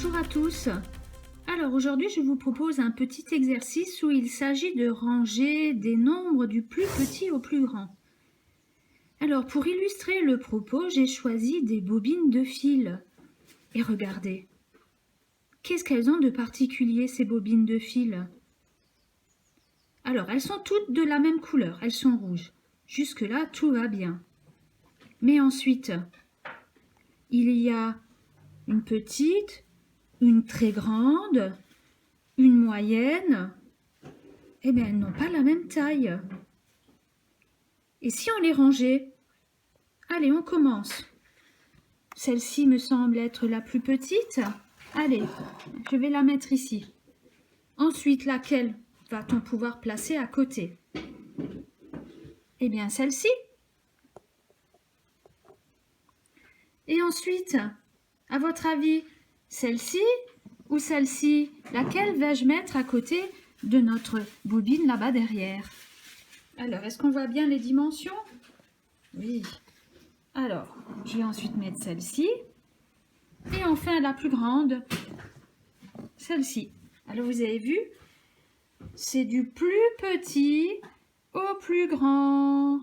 Bonjour à tous. Alors aujourd'hui je vous propose un petit exercice où il s'agit de ranger des nombres du plus petit au plus grand. Alors pour illustrer le propos, j'ai choisi des bobines de fil. Et regardez, qu'est-ce qu'elles ont de particulier ces bobines de fil? Alors elles sont toutes de la même couleur, elles sont rouges. Jusque-là tout va bien. Mais ensuite, il y a une petite, une très grande, une moyenne. Eh bien, elles n'ont pas la même taille. Et si on les rangeait? Allez, on commence. Celle-ci me semble être la plus petite. Allez, je vais la mettre ici. Ensuite, laquelle va-t-on pouvoir placer à côté? Eh bien, celle-ci. Et ensuite, à votre avis, celle-ci ou celle-ci? Laquelle vais-je mettre à côté de notre bobine là-bas derrière? Alors, est-ce qu'on voit bien les dimensions? Oui. Alors, je vais ensuite mettre celle-ci. Et enfin, la plus grande, celle-ci. Alors, vous avez vu, c'est du plus petit au plus grand.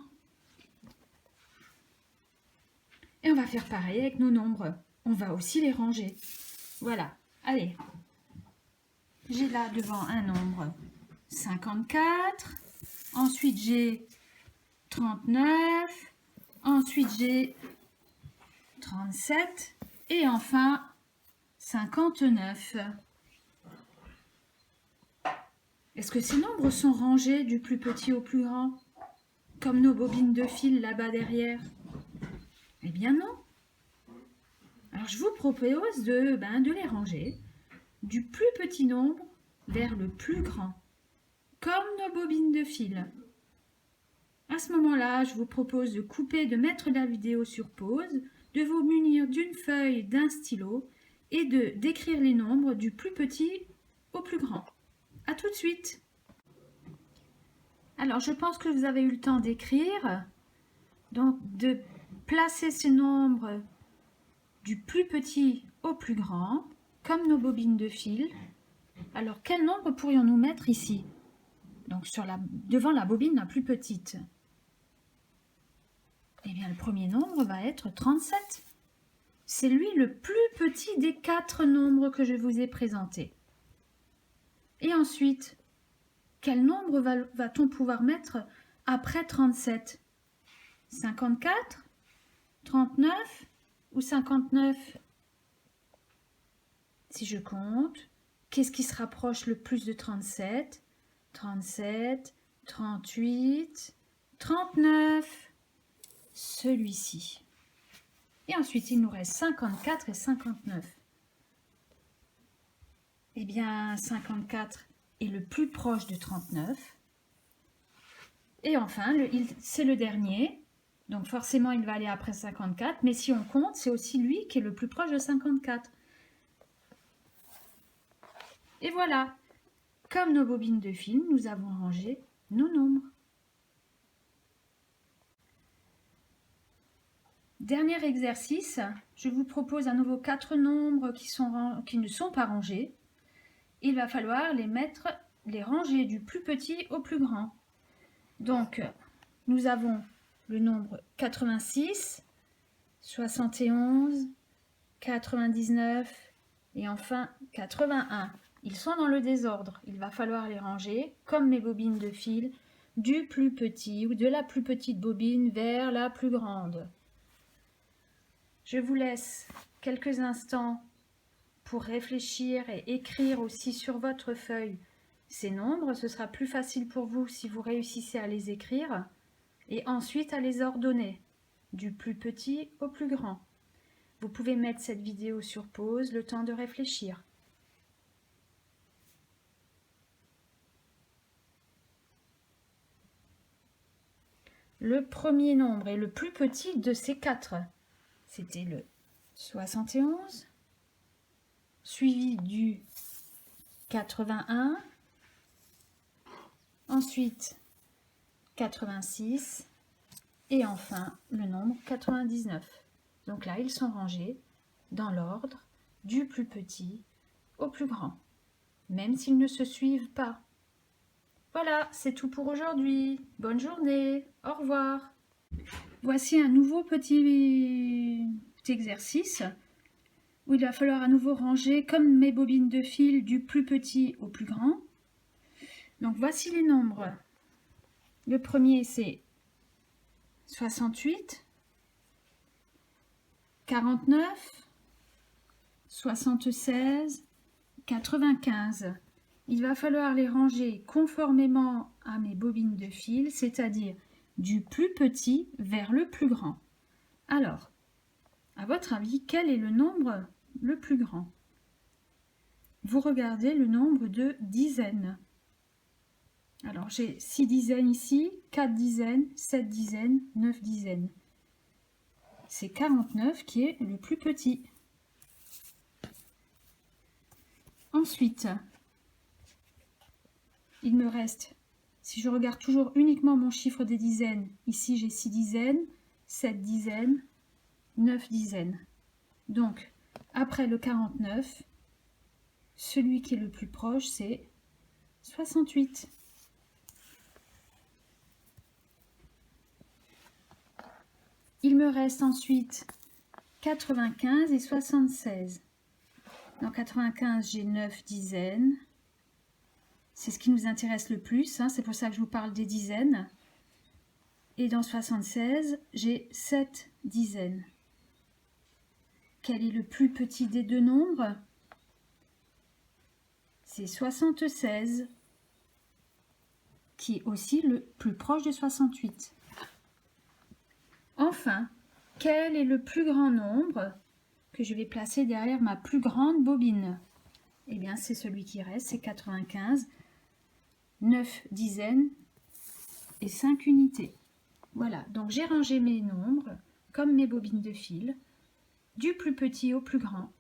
Et on va faire pareil avec nos nombres. On va aussi les ranger. Voilà. Allez. J'ai là devant un nombre 54. Ensuite, j'ai 39. Ensuite, j'ai 37. Et enfin, 59. Est-ce que ces nombres sont rangés du plus petit au plus grand, comme nos bobines de fil là-bas derrière? Eh bien non. Alors je vous propose de les ranger du plus petit nombre vers le plus grand, comme nos bobines de fil. À ce moment-là, je vous propose de couper, de mettre la vidéo sur pause, de vous munir d'une feuille, d'un stylo et d'écrire les nombres du plus petit au plus grand. À tout de suite. Alors je pense que vous avez eu le temps d'écrire, donc de placer ces nombres du plus petit au plus grand, comme nos bobines de fil. Alors quel nombre pourrions-nous mettre ici? Donc devant la bobine la plus petite. Eh bien le premier nombre va être 37. C'est lui le plus petit des 4 nombres que je vous ai présentés. Et ensuite, quel nombre va-t-on pouvoir mettre après 37? 54, 39 ou 59? Si je compte, qu'est-ce qui se rapproche le plus de 37? 37, 38, 39. Celui-ci. Et ensuite, il nous reste 54 et 59. Eh bien, 54 est le plus proche de 39. Et enfin, c'est le dernier. Donc forcément, il va aller après 54. Mais si on compte, c'est aussi lui qui est le plus proche de 54. Et voilà. Comme nos bobines de film, nous avons rangé nos nombres. Dernier exercice, je vous propose à nouveau 4 nombres qui ne sont pas rangés. Il va falloir les ranger du plus petit au plus grand. Donc, nous avons le nombre 86, 71, 99 et enfin 81. Ils sont dans le désordre. Il va falloir les ranger, comme mes bobines de fil, du plus petit ou de la plus petite bobine vers la plus grande. Je vous laisse quelques instants pour réfléchir et écrire aussi sur votre feuille ces nombres. Ce sera plus facile pour vous si vous réussissez à les écrire et ensuite à les ordonner du plus petit au plus grand. Vous pouvez mettre cette vidéo sur pause, le temps de réfléchir. Le premier nombre est le plus petit de ces 4. C'était le 71, suivi du 81, ensuite 86 et enfin le nombre 99. Donc là, ils sont rangés dans l'ordre du plus petit au plus grand, même s'ils ne se suivent pas. Voilà, c'est tout pour aujourd'hui. Bonne journée, au revoir. Voici un nouveau petit exercice où il va falloir à nouveau ranger comme mes bobines de fil du plus petit au plus grand. Donc voici les nombres. Le premier c'est 68, 49, 76, 95. Il va falloir les ranger conformément à mes bobines de fil, c'est-à-dire du plus petit vers le plus grand. Alors, à votre avis, quel est le nombre le plus grand? Vous regardez le nombre de dizaines. Alors, j'ai 6 dizaines ici, 4 dizaines, 7 dizaines, 9 dizaines. C'est 49 qui est le plus petit. Ensuite, il me reste, si je regarde toujours uniquement mon chiffre des dizaines, ici j'ai 6 dizaines, 7 dizaines, 9 dizaines. Donc, après le 49, celui qui est le plus proche, c'est 68. Il me reste ensuite 95 et 76. Dans 95, j'ai 9 dizaines. C'est ce qui nous intéresse le plus, hein, c'est pour ça que je vous parle des dizaines. Et dans 76, j'ai 7 dizaines. Quel est le plus petit des deux nombres? C'est 76, qui est aussi le plus proche de 68. Enfin, quel est le plus grand nombre que je vais placer derrière ma plus grande bobine? Eh bien, c'est celui qui reste, c'est 95, 9 dizaines et 5 unités. Voilà, donc j'ai rangé mes nombres comme mes bobines de fil, du plus petit au plus grand.